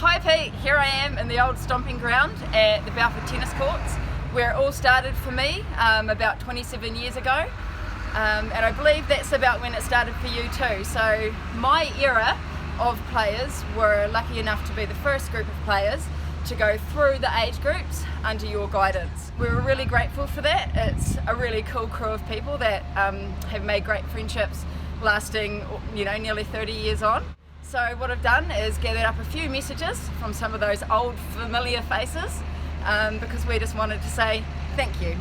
Hi Pete, here I am in the old stomping ground at the Balfour Tennis Courts where it all started for me about 27 years ago, and I believe that's about when it started for you too. So my era of players were lucky enough to be the first group of players to go through the age groups under your guidance. We were really grateful for that. It's a really cool crew of people that have made great friendships lasting, nearly 30 years on. So what I've done is gathered up a few messages from some of those old familiar faces because we just wanted to say thank you.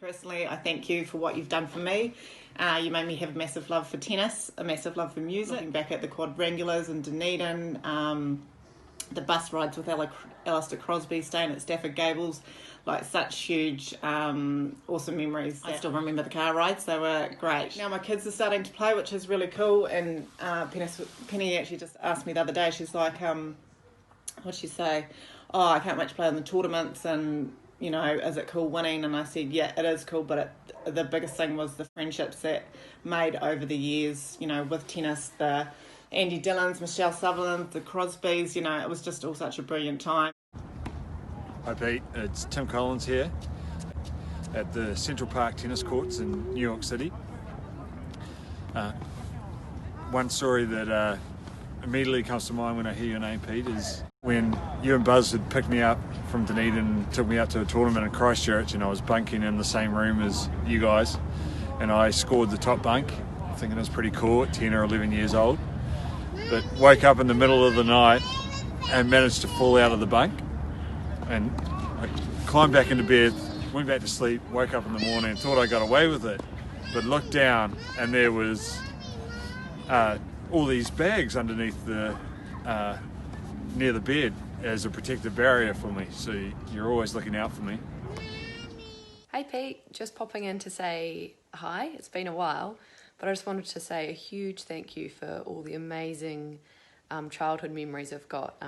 Personally, I thank you for what you've done for me. You made me have a massive love for tennis, a massive love for music. Looking back at the quadrangulars in Dunedin, the bus rides with Alistair Crosby, staying at Stafford Gables, like such huge, awesome memories. I still remember the car rides, they were great. Now my kids are starting to play, which is really cool, and Penny actually just asked me the other day, she's like, what'd she say? Oh, I can't wait to play in the tournaments, and is it cool winning? And I said, yeah, it is cool, but the biggest thing was the friendships that made over the years, with tennis, the Andy Dillons, Michelle Sutherland, the Crosbys, it was just all such a brilliant time. Hi Pete, it's Tim Collins here at the Central Park Tennis Courts in New York City. One story that immediately comes to mind when I hear your name, Pete, is when you and Buzz had picked me up from Dunedin and took me out to a tournament in Christchurch, and I was bunking in the same room as you guys, and I scored the top bunk, thinking it was pretty cool at 10 or 11 years old, but woke up in the middle of the night and managed to fall out of the bunk, and I climbed back into bed, went back to sleep, woke up in the morning and thought I got away with it, but looked down and there was all these bags underneath the near the bed as a protective barrier for me, so you're always looking out for me. Hey Pete, just popping in to say hi. It's been a while, but I just wanted to say a huge thank you for all the amazing childhood memories I've got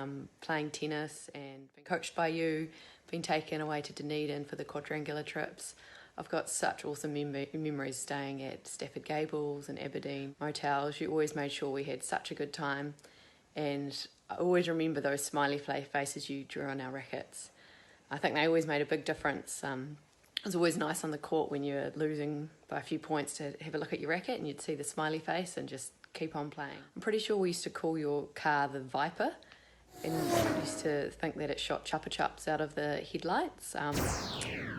playing tennis and being coached by you, being taken away to Dunedin for the quadrangular trips. I've got such awesome memories staying at Stafford Gables and Aberdeen motels. You always made sure we had such a good time, and I always remember those smiley faces you drew on our rackets. I think they always made a big difference. It was always nice on the court when you were losing by a few points to have a look at your racket and you'd see the smiley face and just keep on playing. I'm pretty sure we used to call your car the Viper, and used to think that it shot chupa chups out of the headlights. I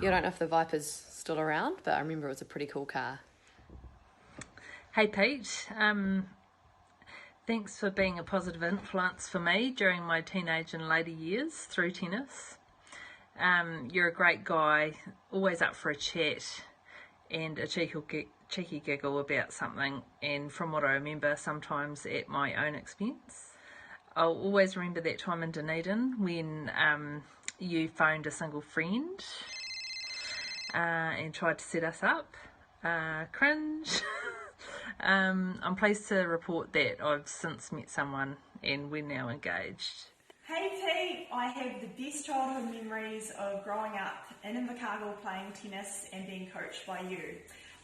don't know if the Viper's still around, but I remember it was a pretty cool car. Hey Pete, thanks for being a positive influence for me during my teenage and later years through tennis. You're a great guy, always up for a chat and a cheeky giggle about something, and from what I remember, sometimes at my own expense. I'll always remember that time in Dunedin when you phoned a single friend and tried to set us up. Cringe. I'm pleased to report that I've since met someone and we're now engaged. Hey Pete, I have the best childhood memories of growing up in Invercargill playing tennis and being coached by you.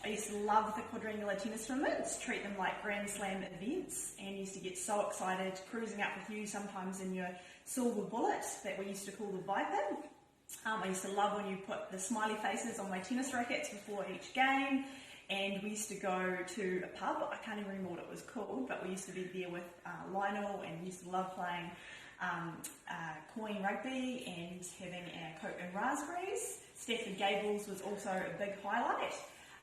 I used to love the quadrangular tennis tournaments, treat them like Grand Slam events, and used to get so excited cruising up with you sometimes in your silver bullet that we used to call the Viper. I used to love when you put the smiley faces on my tennis rackets before each game, and we used to go to a pub. I can't even remember what it was called, but we used to be there with Lionel, and used to love playing coin rugby and having our Coke and raspberries. Stafford Gables was also a big highlight.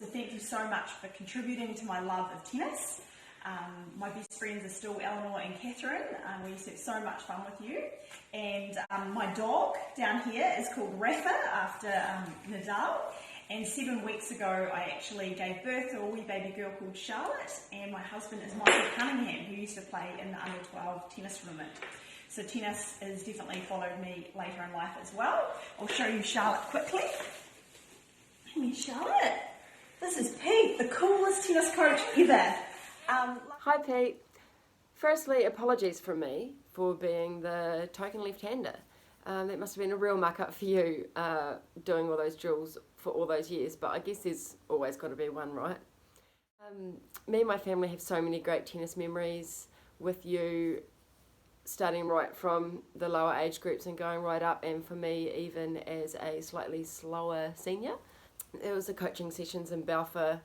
So thank you so much for contributing to my love of tennis. My best friends are still Eleanor and Catherine. We used to have so much fun with you. And my dog down here is called Rafa after Nadal. And 7 weeks ago, I actually gave birth to a wee baby girl called Charlotte. And my husband is Michael Cunningham, who used to play in the under-12 tennis tournament. So tennis has definitely followed me later in life as well. I'll show you Charlotte quickly. Hey Charlotte, this is Pete, the coolest tennis coach ever. Hi Pete. Firstly, apologies from me for being the token left-hander. That must have been a real muck-up for you, doing all those drills for all those years, but I guess there's always got to be one, right? Me and my family have so many great tennis memories with you, starting right from the lower age groups and going right up, and for me even as a slightly slower senior. There was the coaching sessions in Balfour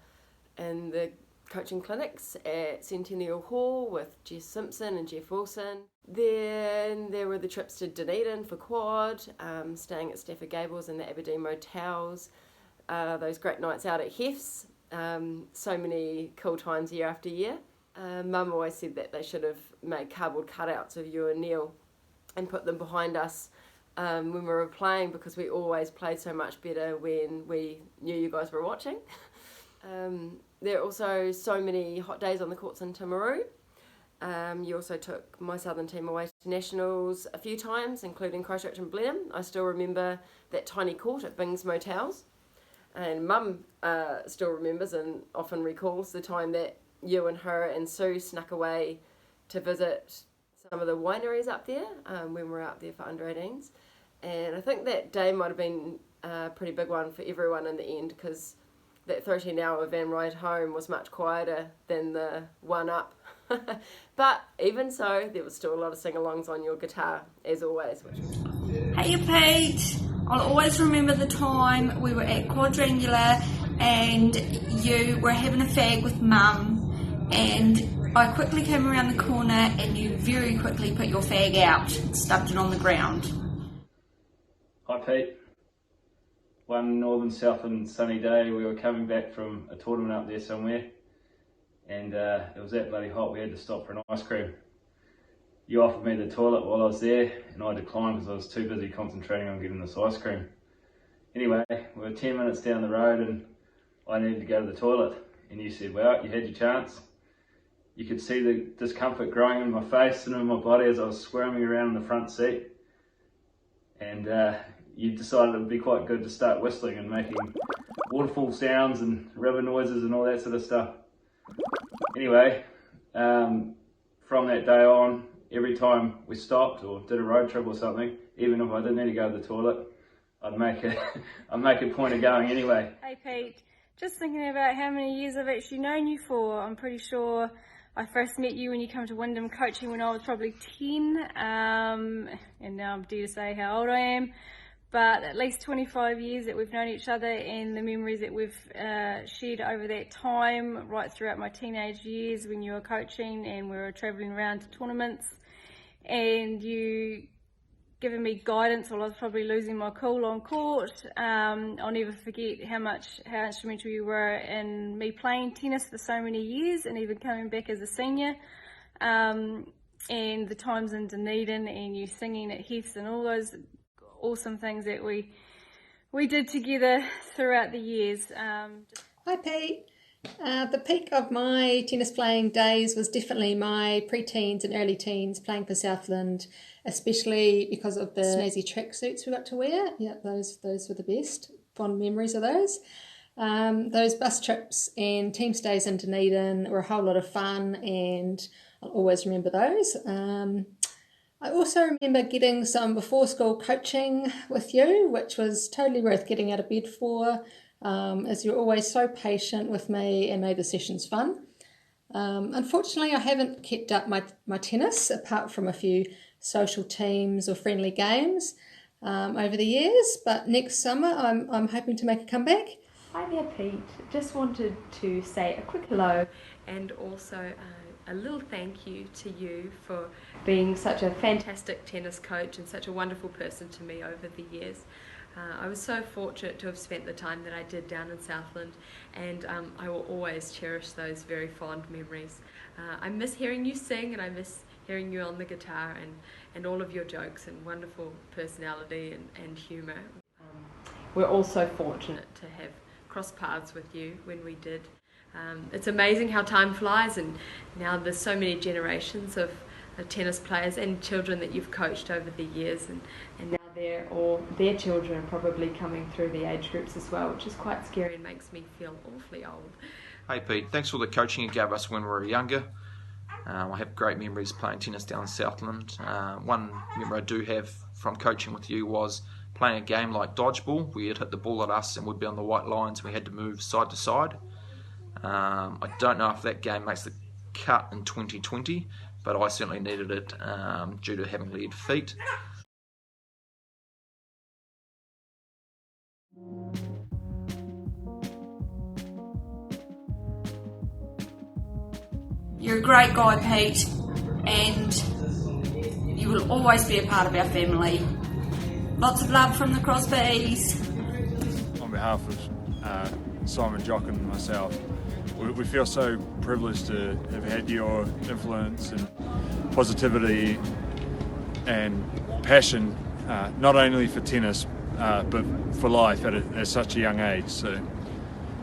and the coaching clinics at Centennial Hall with Jess Simpson and Jeff Wilson. Then there were the trips to Dunedin for quad, staying at Stafford Gables and the Aberdeen motels, those great nights out at Hef's, so many cool times year after year. Mum always said that they should have made cardboard cutouts of you and Neil and put them behind us when we were playing, because we always played so much better when we knew you guys were watching. There are also so many hot days on the courts in Timaru. You also took my southern team away to nationals a few times, including Christchurch and Blenheim. I still remember that tiny court at Bing's Motels, and Mum still remembers and often recalls the time that you and her and Sue snuck away to visit some of the wineries up there when we were out there for under-18s. And I think that day might have been a pretty big one for everyone in the end, because that 13-hour van ride home was much quieter than the one up. But even so, there was still a lot of sing-alongs on your guitar, as always. Hey Pete, I'll always remember the time we were at Quadrangular and you were having a fag with Mum, and I quickly came around the corner and you very quickly put your fag out and stubbed it on the ground. Hi Pete. One northern Southland sunny day, we were coming back from a tournament up there somewhere, and it was that bloody hot we had to stop for an ice cream. You offered me the toilet while I was there, and I declined because I was too busy concentrating on getting this ice cream. Anyway, we were 10 minutes down the road and I needed to go to the toilet, and you said, well, you had your chance. You could see the discomfort growing in my face and in my body as I was squirming around in the front seat, and you decided it would be quite good to start whistling and making waterfall sounds and river noises and all that sort of stuff. Anyway, from that day on, every time we stopped or did a road trip or something, even if I didn't need to go to the toilet, I'd make a point of going anyway. Hey Pete, just thinking about how many years I've actually known you for. I'm pretty sure I first met you when you come to Wyndham coaching when I was probably 10, and now I'm due to say how old I am. But at least 25 years that we've known each other, and the memories that we've shared over that time, right throughout my teenage years when you were coaching and we were travelling around to tournaments, and you giving me guidance while I was probably losing my cool on court. I'll never forget how instrumental you were in me playing tennis for so many years, and even coming back as a senior. And the times in Dunedin and you singing at Hef's and all those awesome things that we did together throughout the years. Hi Pete. The peak of my tennis playing days was definitely my pre-teens and early teens playing for Southland, especially because of the snazzy tracksuits we got to wear. Yeah, those were the best. Fond memories of those. Those bus trips and team stays in Dunedin were a whole lot of fun, and I'll always remember those. I also remember getting some before school coaching with you, which was totally worth getting out of bed for, as you're always so patient with me and made the sessions fun. Unfortunately, I haven't kept up my tennis apart from a few social teams or friendly games over the years, but next summer I'm hoping to make a comeback. Hi there Pete, just wanted to say a quick hello and also a little thank you to you for being such a fantastic tennis coach and such a wonderful person to me over the years. I was so fortunate to have spent the time that I did down in Southland, and I will always cherish those very fond memories. I miss hearing you sing, and I miss hearing you on the guitar, and all of your jokes and wonderful personality and humour. We're also fortunate to have crossed paths with you when we did. It's amazing how time flies, and now there's so many generations of tennis players and children that you've coached over the years, and now their children are probably coming through the age groups as well, which is quite scary and makes me feel awfully old. Hey Pete, thanks for the coaching you gave us when we were younger. I have great memories playing tennis down in Southland. One memory I do have from coaching with you was playing a game like dodgeball, where you'd hit the ball at us and we'd be on the white lines and we had to move side to side. I don't know if that game makes the cut in 2020, but I certainly needed it due to having lead feet. You're a great guy, Pete, and you will always be a part of our family. Lots of love from the Crosbys. On behalf of Simon, Jock and myself, we feel so privileged to have had your influence and positivity and passion, not only for tennis, but for life at such a young age. So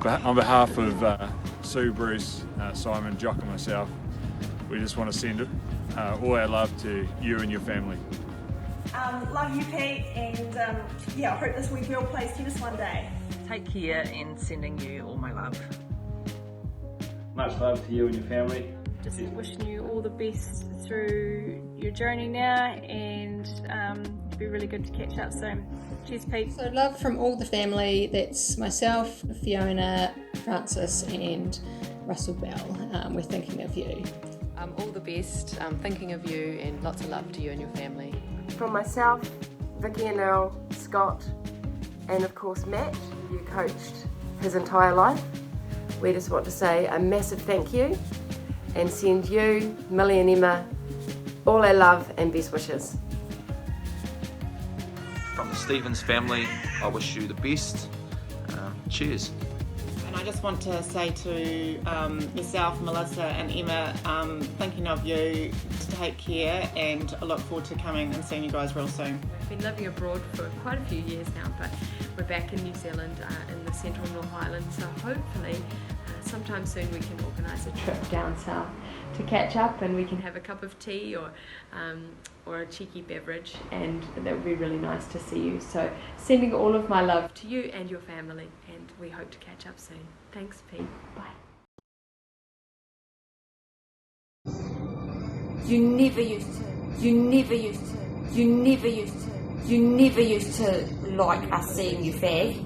on behalf of Sue, Bruce, Simon, Jock and myself, we just want to send all our love to you and your family. Love you, Pete, and I hope this wee girl plays tennis one day. Take care, and sending you all my love. Much love to you and your family. Just wishing you all the best through your journey now, and it'll be really good to catch up soon. Cheers, Pete. So love from all the family. That's myself, Fiona, Francis and Russell Bell. We're thinking of you. All the best, thinking of you, and lots of love to you and your family. From myself, Vicky and Earl, Scott, and of course Matt, you coached his entire life. We just want to say a massive thank you and send you, Millie and Emma, all our love and best wishes. From the Stevens family, I wish you the best. Cheers. And I just want to say to yourself, Melissa and Emma, thinking of you, to take care, and I look forward to coming and seeing you guys real soon. I've been living abroad for quite a few years now, but we're back in New Zealand in the central North Island, so hopefully sometime soon we can organise a trip down south to catch up, and we can have a cup of tea or a cheeky beverage, and that would be really nice to see you. So sending all of my love to you and your family, and we hope to catch up soon. Thanks, Pete. Bye. You never used to like us seeing you, fag.